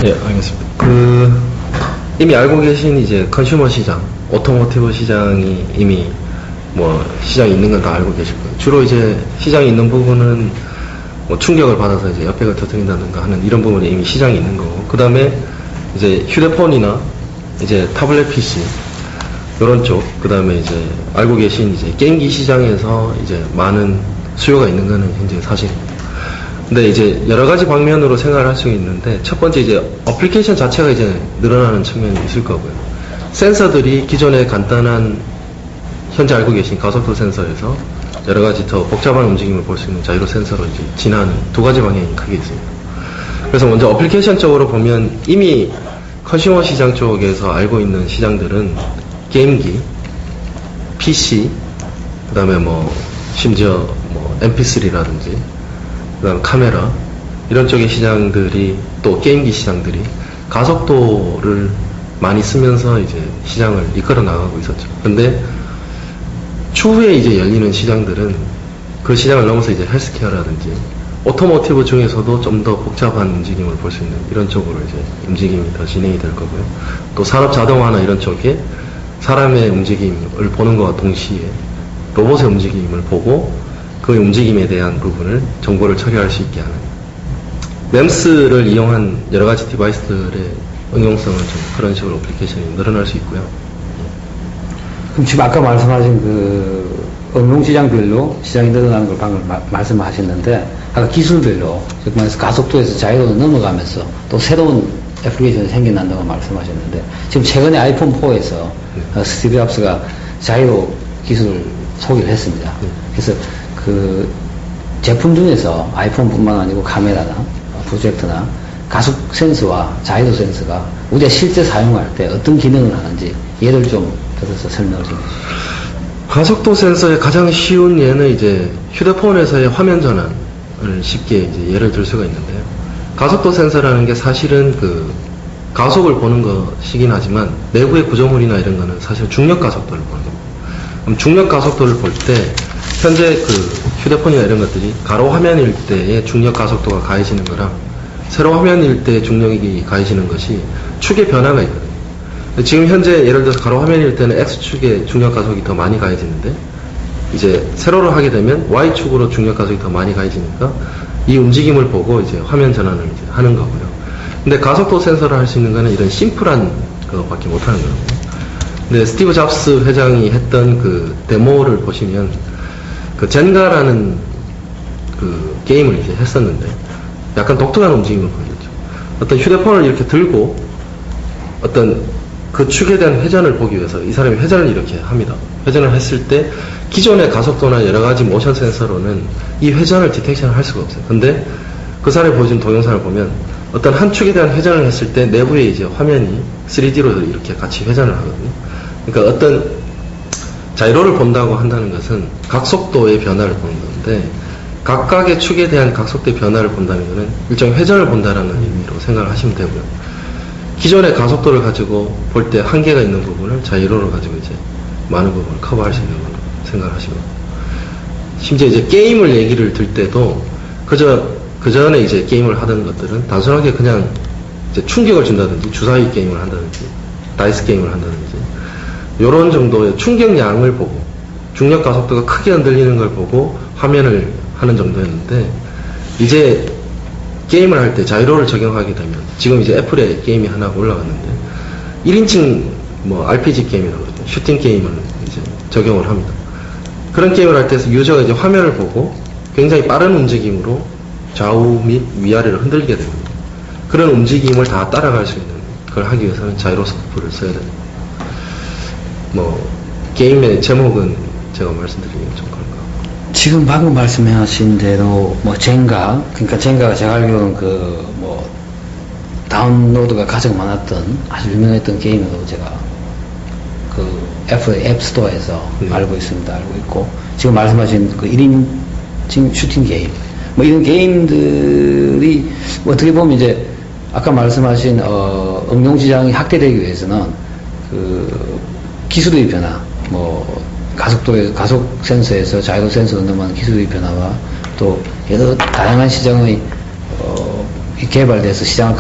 예, 알겠습니다. 이미 알고 계신 이제 컨슈머 시장, 오토모티브 시장이 이미 시장이 있는 건 다 알고 계실 거예요. 주로 이제 시장이 있는 부분은 충격을 받아서 이제 옆백을 터뜨린다든가 하는 이런 부분이 이미 시장이 있는 거고, 그 다음에 이제 휴대폰이나 이제 타블렛 PC, 이런 쪽, 그 다음에 이제 알고 계신 이제 게임기 시장에서 이제 많은 수요가 있는 거는 현재 사실입니다. 근데 이제 여러 가지 방면으로 생각을 할 수 있는데, 첫 번째 이제 어플리케이션 자체가 이제 늘어나는 측면이 있을 거고요. 센서들이 기존의 간단한 현재 알고 계신 가속도 센서에서 여러 가지 더 복잡한 움직임을 볼 수 있는 자이로 센서로 이제 진화하는 두 가지 방향이 크게 있습니다. 그래서 먼저 어플리케이션 쪽으로 보면 이미 컨슈머 시장 쪽에서 알고 있는 시장들은 게임기, PC, 그 다음에 심지어 MP3라든지, 그 다음에 카메라, 이런 쪽의 시장들이, 또 게임기 시장들이 가속도를 많이 쓰면서 이제 시장을 이끌어 나가고 있었죠. 근데 추후에 이제 열리는 시장들은 그 시장을 넘어서 이제 헬스케어라든지 오토모티브 중에서도 좀 더 복잡한 움직임을 볼 수 있는 이런 쪽으로 이제 움직임이 더 진행이 될 거고요. 또 산업 자동화나 이런 쪽에 사람의 움직임을 보는 것과 동시에 로봇의 움직임을 보고 그 움직임에 대한 부분을 정보를 처리할 수 있게 하는 MEMS를 이용한 여러 가지 디바이스들의 응용성은 좀 그런 식으로 어플리케이션이 늘어날 수 있고요. 그럼 지금 아까 말씀하신 그 응용시장별로 시장이 늘어나는 걸 방금 말씀하셨는데, 아까 기술별로, 즉 말해서 가속도에서 자유로 넘어가면서 또 새로운 애플리케이션이 생겨난다고 말씀하셨는데, 지금 최근에 아이폰 4에서 스티브 잡스가 자이로 기술을 소개를 했습니다. 그래서 그 제품 중에서 아이폰뿐만 아니고 카메라나 프로젝터나 가속 센서와 자이로 센서가 우리가 실제 사용할 때 어떤 기능을 하는지 예를 좀 들어서 설명을 좀 해주시죠. 가속도 센서의 가장 쉬운 예는 이제 휴대폰에서의 화면 전환을 쉽게 이제 예를 들 수가 있는데요. 가속도 센서라는 게 사실은 그 가속을 보는 것이긴 하지만 내부의 구조물이나 이런 거는 사실 중력 가속도를 보는 겁니다. 그럼 중력 가속도를 볼 때 현재 그 휴대폰이나 이런 것들이 가로 화면일 때의 중력 가속도가 가해지는 거랑 세로 화면일 때의 중력이 가해지는 것이 축의 변화가 있거든요. 지금 현재 예를 들어서 가로 화면일 때는 X축의 중력 가속이 더 많이 가해지는데, 이제 세로로 하게 되면 Y축으로 중력 가속이 더 많이 가해지니까 이 움직임을 보고 이제 화면 전환을 이제 하는 거고요. 근데 가속도 센서를 할 수 있는 거는 이런 심플한 것밖에 못 하는 거고요. 근데 스티브 잡스 회장이 했던 그 데모를 보시면 그 젠가라는 그 게임을 이제 했었는데 약간 독특한 움직임을 보여줬죠. 어떤 휴대폰을 이렇게 들고 어떤 그 축에 대한 회전을 보기 위해서 이 사람이 회전을 이렇게 합니다. 회전을 했을 때 기존의 가속도나 여러 가지 모션 센서로는 이 회전을 디텍션을 할 수가 없어요. 근데 그 사람이 보여준 동영상을 보면 어떤 한 축에 대한 회전을 했을 때 내부에 이제 화면이 3D로 이렇게 같이 회전을 하거든요. 그러니까 어떤 자이로를 본다고 한다는 것은 각속도의 변화를 보는 건데, 각각의 축에 대한 각속도의 변화를 본다는 것은 일종의 회전을 본다라는 의미로 생각을 하시면 되고요. 기존의 가속도를 가지고 볼 때 한계가 있는 부분을 자이로를 가지고 이제 많은 부분을 커버할 수 있는 걸로 생각을 하시면, 심지어 이제 게임을 얘기를 들 때도 그 전에 이제 게임을 하던 것들은 단순하게 그냥 이제 충격을 준다든지 주사위 게임을 한다든지 다이스 게임을 한다든지 이런 정도의 충격량을 보고 중력 가속도가 크게 흔들리는 걸 보고 화면을 하는 정도였는데, 이제 게임을 할 때 자이로를 적용하게 되면 지금 이제 애플에 게임이 하나 올라왔는데 1인칭 RPG 게임이라고 그러죠. 슈팅 게임을 이제 적용을 합니다. 그런 게임을 할 때 유저가 이제 화면을 보고 굉장히 빠른 움직임으로 좌우 및 위아래를 흔들게 됩니다. 그런 움직임을 다 따라갈 수 있는 걸 하기 위해서는 자이로스코프를 써야 됩니다. 게임의 제목은 제가 말씀드리기는 좀 그런 것 같고. 지금 방금 말씀하신 대로 젠가, 그러니까 젠가가 제가 알기로는 다운로드가 가장 많았던 아주 유명했던 게임으로 제가 그 애플 앱스토어에서 알고 있습니다. 알고 있고, 지금 말씀하신 그 1인칭 슈팅 게임, 이런 게임들이 어떻게 보면 이제 아까 말씀하신 응용 시장이 확대되기 위해서는 그 기술의 변화, 가속 센서에서 자이로 센서로 넘어가는 기술의 변화와 또 여러 다양한 시장의 개발돼서 시장을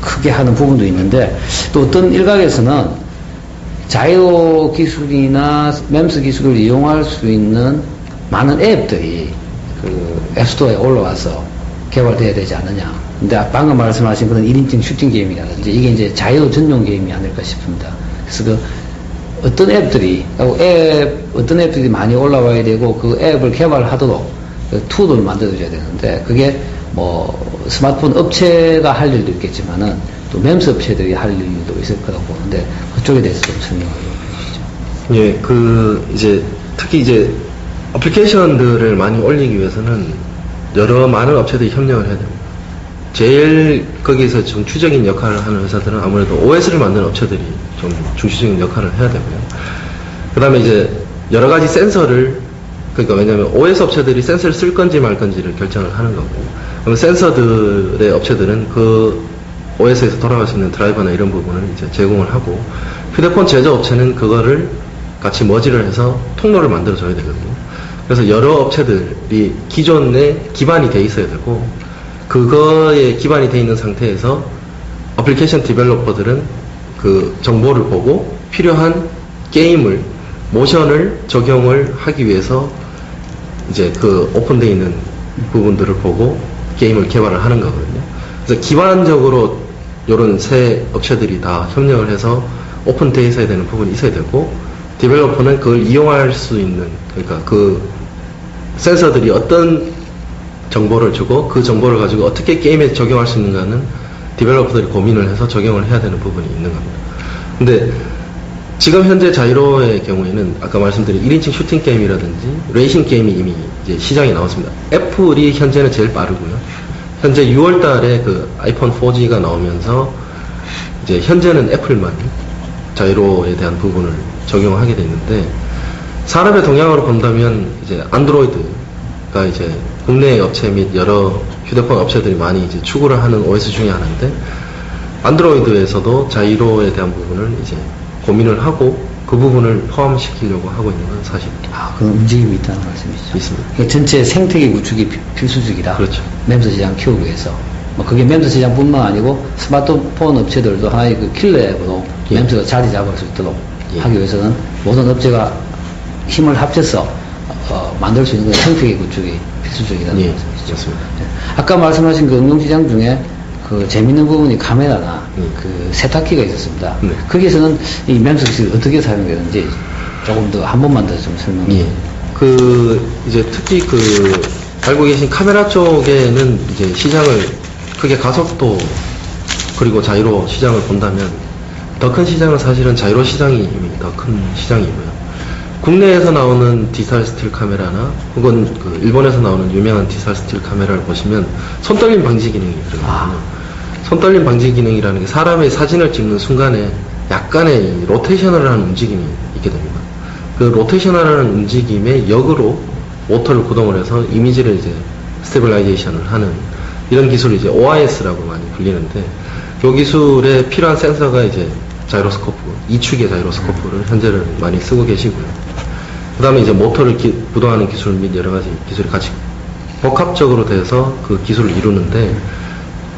크게 하는 부분도 있는데, 또 어떤 일각에서는 자이로 기술이나 멤스 기술을 이용할 수 있는 많은 앱들이 그 앱스토어에 올라와서 개발돼야 되지 않느냐. 근데 방금 말씀하신 그런 1인칭 슈팅 게임이라든지 이게 이제 자이로 전용 게임이 아닐까 싶습니다. 그래서 그 어떤 앱들이 많이 올라와야 되고 그 앱을 개발하도록 그 툴을 만들어줘야 되는데, 그게 뭐 스마트폰 업체가 할 일도 있겠지만은 또 멤스 업체들이 할 일도 있을 거라고 보는데, 그쪽에 대해서 좀 설명을 해주시죠. 예, 이제 특히 이제 어플리케이션들을 많이 올리기 위해서는 많은 업체들이 협력을 해야 됩니다. 제일 거기에서 좀 주적인 역할을 하는 회사들은 아무래도 OS를 만드는 업체들이 좀 중시적인 역할을 해야 되고요. 그 다음에 이제 여러 가지 센서를, 그러니까 왜냐면 OS 업체들이 센서를 쓸 건지 말 건지를 결정을 하는 거고, 그럼 센서들의 업체들은 그 OS에서 돌아갈 수 있는 드라이버나 이런 부분을 이제 제공을 하고, 휴대폰 제조업체는 그거를 같이 머지를 해서 통로를 만들어줘야 되거든요. 그래서 여러 업체들이 기존에 기반이 돼 있어야 되고, 그거에 기반이 돼 있는 상태에서 어플리케이션 디벨로퍼들은 그 정보를 보고 필요한 게임을, 모션을 적용을 하기 위해서 이제 그 오픈되어 있는 부분들을 보고 게임을 개발을 하는 거거든요. 그래서 기반적으로 이런 새 업체들이 다 협력을 해서 오픈되어 있어야 되는 부분이 있어야 되고, 디벨로퍼는 그걸 이용할 수 있는, 그러니까 그 센서들이 어떤 정보를 주고 그 정보를 가지고 어떻게 게임에 적용할 수 있는가는 디벨로퍼들이 고민을 해서 적용을 해야 되는 부분이 있는 겁니다. 근데 지금 현재 자이로의 경우에는 아까 말씀드린 1인칭 슈팅 게임이라든지 레이싱 게임이 이미 이제 시장에 나왔습니다. 애플이 현재는 제일 빠르고요. 현재 6월 달에 그 아이폰 4G가 나오면서 이제 현재는 애플만 자이로에 대한 부분을 적용하게 됐는데, 산업의 동향으로 본다면 이제 안드로이드가 이제 국내 업체 및 여러 휴대폰 업체들이 많이 이제 추구를 하는 OS 중에 하나인데, 안드로이드에서도 자이로에 대한 부분을 이제 고민을 하고 그 부분을 포함시키려고 하고 있는 건 사실입니다. 그런 움직임이 있다는 말씀이시죠? 있습니다. 그러니까 전체 생태계 구축이 필수적이다. 그렇죠. 멤스 시장 키우기 위해서. 뭐 그게 멤스 시장뿐만 아니고 스마트폰 업체들도 하나의 그 킬러 앱으로 예. 멤스가 자리 잡을 수 있도록 예. 하기 위해서는 모든 업체가 힘을 합쳐서 만들 수 있는 생태계 구축이 필수적이라는 예, 말씀이시죠. 맞습니다. 아까 말씀하신 그 응용시장 중에 그 재밌는 부분이 카메라나 네. 그 세탁기가 있었습니다. 네. 거기에서는 이 멤스 기술이 어떻게 사용되는지 조금 더 한 번만 더 좀 설명해 예. 이제 특히 알고 계신 카메라 쪽에는 이제 시장을 크게 가속도 그리고 자이로 시장을 본다면 더 큰 시장은 사실은 자이로 시장이 이미 더 큰 시장이고요. 국내에서 나오는 디지털 스틸 카메라나 혹은 일본에서 나오는 유명한 디지털 스틸 카메라를 보시면 손떨림 방지 기능이 들어가거든요. 손떨림 방지 기능이라는 게 사람의 사진을 찍는 순간에 약간의 이 로테이셔널한 움직임이 있게 됩니다. 그 로테이셔널한 움직임의 역으로 모터를 구동을 해서 이미지를 이제 스테빌라이제이션을 하는 이런 기술을 이제 OIS라고 많이 불리는데, 이 기술에 필요한 센서가 이제 자이로스코프, 2축의 자이로스코프를 현재는 많이 쓰고 계시고요. 그 다음에 이제 모터를 구동하는 기술 및 여러 가지 기술이 같이 복합적으로 돼서 그 기술을 이루는데,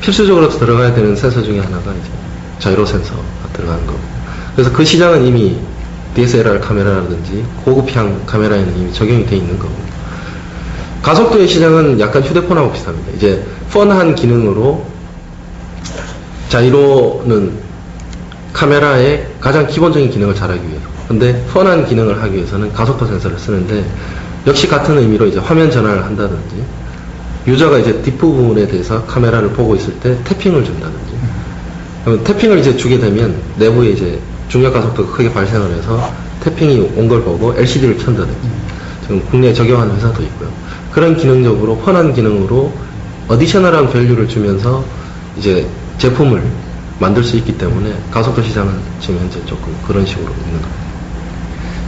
필수적으로 들어가야 되는 센서 중에 하나가 이제 자이로 센서가 들어가는 거고. 그래서 그 시장은 이미 DSLR 카메라라든지 고급형 카메라에는 이미 적용이 되어 있는 거고. 가속도의 시장은 약간 휴대폰하고 비슷합니다. 이제 펀한 기능으로 자이로는 카메라의 가장 기본적인 기능을 잘하기 위해서. 근데 펀한 기능을 하기 위해서는 가속도 센서를 쓰는데, 역시 같은 의미로 이제 화면 전환을 한다든지, 유저가 이제 뒷부분에 대해서 카메라를 보고 있을 때 태핑을 준다든지, 그러면 태핑을 이제 주게 되면 내부에 이제 중력 가속도가 크게 발생을 해서 태핑이 온 걸 보고 LCD를 켠다든지, 지금 국내에 적용하는 회사도 있고요. 그런 기능적으로 펀한 기능으로 어디셔널한 밸류를 주면서 이제 제품을 만들 수 있기 때문에 가속도 시장은 지금 현재 조금 그런 식으로 있는 겁니다.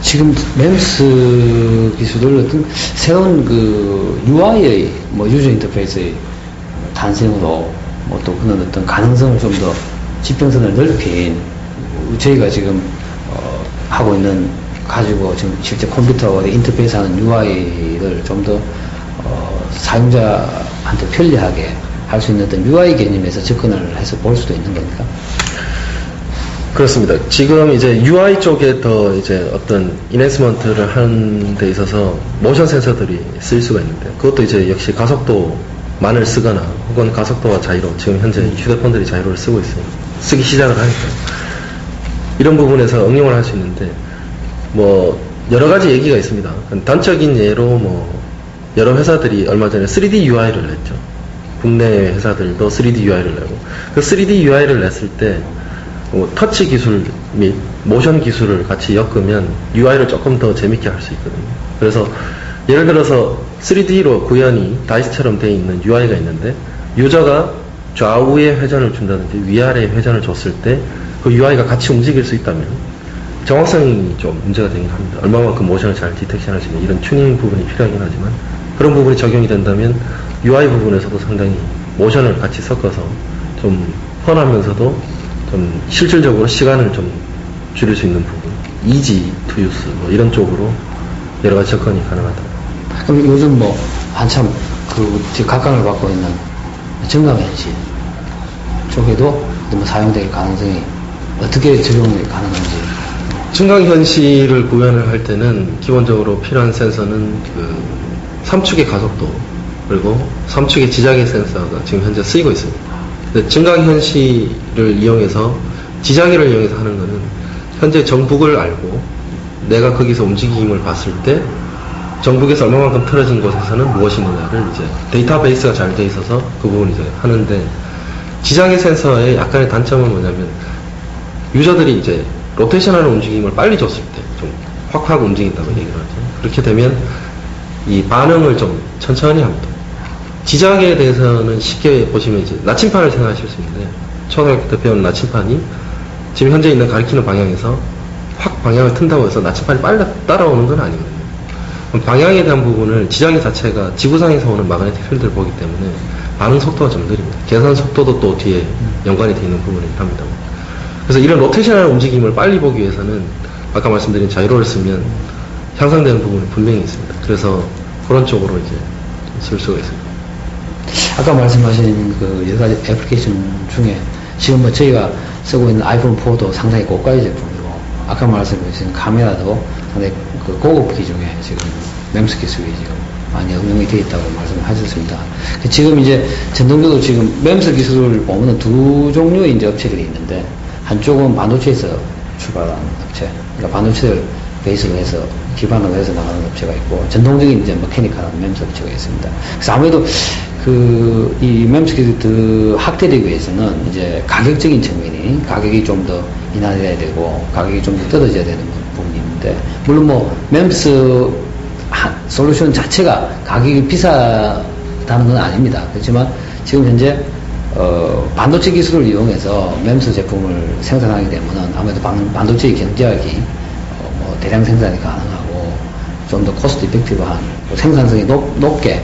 지금 멤스 기술을 어떤 새로운 그 UI의 뭐 유저 인터페이스의 탄생으로 뭐 또 그런 어떤 가능성을 좀 더 지평선을 넓힌, 저희가 지금 하고 있는 가지고 지금 실제 컴퓨터와 인터페이스하는 UI를 좀 더 사용자한테 편리하게 할 수 있는 어떤 UI 개념에서 접근을 해서 볼 수도 있는 겁니까? 그렇습니다. 지금 이제 UI 쪽에 더 이제 어떤 인핸스먼트를 하는 데 있어서 모션 센서들이 쓰일 수가 있는데, 그것도 이제 역시 가속도만을 쓰거나 혹은 가속도와 자이로, 지금 현재 휴대폰들이 자이로를 쓰고 있어요. 쓰기 시작을 하니까 이런 부분에서 응용을 할 수 있는데, 뭐 여러 가지 얘기가 있습니다. 단적인 예로 뭐 여러 회사들이 얼마 전에 3D UI를 냈죠. 국내 회사들도 3D UI를 내고, 그 3D UI를 냈을 때 터치 기술 및 모션 기술을 같이 엮으면 UI를 조금 더 재밌게 할 수 있거든요. 그래서 예를 들어서 3D로 구현이 다이스처럼 되어 있는 UI가 있는데, 유저가 좌우에 회전을 준다든지 위아래에 회전을 줬을 때 그 UI가 같이 움직일 수 있다면 정확성이 좀 문제가 되긴 합니다. 얼마만큼 모션을 잘 디텍션 할 수 있는 이런 튜닝 부분이 필요하긴 하지만, 그런 부분이 적용이 된다면 UI 부분에서도 상당히 모션을 같이 섞어서 좀 편하면서도 좀 실질적으로 시간을 좀 줄일 수 있는 부분, easy to use 뭐 이런 쪽으로 여러 가지 접근이 가능하다. 그럼 요즘 뭐 한참 지금 각광을 받고 있는 증강현실 쪽에도 뭐 사용될 가능성이 어떻게 적용이 가능한지. 증강현실을 구현을 할 때는 기본적으로 필요한 센서는 그 3축의 가속도 그리고 3축의 지자계 센서가 지금 현재 쓰이고 있습니다. 근데 증강현실을 이용해서 지자계를 이용해서 하는 거는 현재 정북을 알고 내가 거기서 움직임을 봤을 때 정북에서 얼마만큼 틀어진 곳에서는 무엇이 있느냐를 이제 데이터베이스가 잘 돼 있어서 그 부분을 이제 하는데, 지자계 센서의 약간의 단점은 뭐냐면 유저들이 이제 로테이션하는 움직임을 빨리 줬을 때 좀 확 움직인다고 얘기를 하죠. 그렇게 되면 이 반응을 좀 천천히 합니다. 지자계에 대해서는 쉽게 보시면 이제 나침판을 생각하실 수 있는데, 초등학교 때 배운 나침판이 지금 현재 있는 가리키는 방향에서 확 방향을 튼다고 해서 나침판이 빨리 따라오는 건 아니거든요. 방향에 대한 부분을 지자계 자체가 지구상에서 오는 마그네틱 필드를 보기 때문에 반응 속도가 좀 느립니다. 계산 속도도 또 뒤에 연관이 되어 있는 부분이긴 합니다. 그래서 이런 로테이션al 움직임을 빨리 보기 위해서는 아까 말씀드린 자이로를 쓰면 향상되는 부분이 분명히 있습니다. 그래서 그런 쪽으로 이제 쓸 수가 있습니다. 아까 말씀하신 그 여러 가지 애플리케이션 중에 지금 뭐 저희가 쓰고 있는 아이폰 4도 상당히 고가의 제품이고, 아까 말씀하신 카메라도 상당히 그 고급 기종의 지금 멤스 기술이 지금 많이 응용이 되어 있다고 말씀하셨습니다. 지금 이제 전동적으로 지금 멤스 기술을 보면 두 종류의 이제 업체들이 있는데, 한쪽은 반도체에서 출발하는 업체, 그러니까 반도체를 베이스로 해서 기반으로 해서 나가는 업체가 있고, 전통적인 이제 메커니컬한 멤스 업체가 있습니다. 그래서 아무래도 이 멤스 기술 확대되기 위해서는 이제 가격적인 측면이, 가격이 좀 더 인하돼야 되고 가격이 좀 더 떨어져야 되는 부분이 있는데, 물론 뭐 멤스 솔루션 자체가 가격이 비싸다는 건 아닙니다. 그렇지만 지금 현재 반도체 기술을 이용해서 멤스 제품을 생산하게 되면은 아무래도 반도체의 경제학이 뭐 대량 생산이 가능하고 좀 더 코스트 이펙티브한 생산성이 높게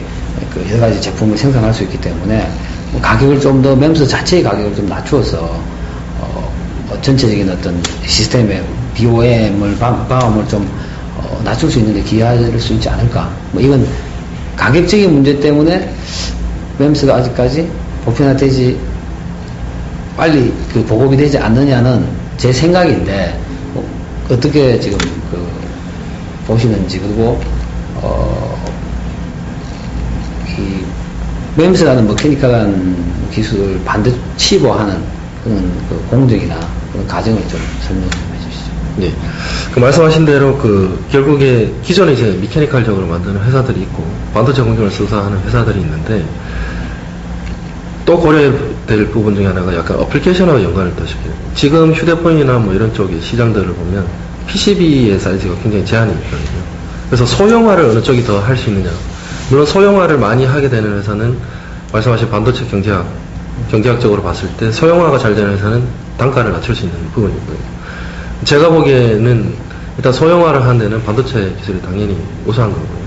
그 여러 가지 제품을 생산할 수 있기 때문에 뭐 가격을 좀 더 멤스 자체의 가격을 좀 낮추어서 전체적인 어떤 시스템의 BOM을 방음을 좀 낮출 수 있는데 기여할 수 있지 않을까. 뭐 이건 가격적인 문제 때문에 멤스가 아직까지 보편화되지, 빨리 그 보급이 되지 않느냐는 제 생각인데, 어떻게 지금 보시는지. 그리고 이 멤스라는 머케니컬한 기술을 반드시 치부하는 그런 그 공정이나 그런 과정을 좀 설명 좀 해주시죠. 네. 그 말씀하신 대로 결국에 기존에 이제 미케니컬적으로 만드는 회사들이 있고 반도체 공정을 써서 하는 회사들이 있는데, 또 고려될 부분 중에 하나가 약간 어플리케이션하고 연관을 더 시켜요. 지금 휴대폰이나 뭐 이런 쪽의 시장들을 보면 PCB의 사이즈가 굉장히 제한이 있거든요. 그래서 소형화를 어느 쪽이 더 할 수 있느냐. 물론 소형화를 많이 하게 되는 회사는 말씀하신 반도체 경제학적으로 봤을 때 소형화가 잘 되는 회사는 단가를 낮출 수 있는 부분이고요. 제가 보기에는 일단 소형화를 하는 데는 반도체 기술이 당연히 우수한 거고요.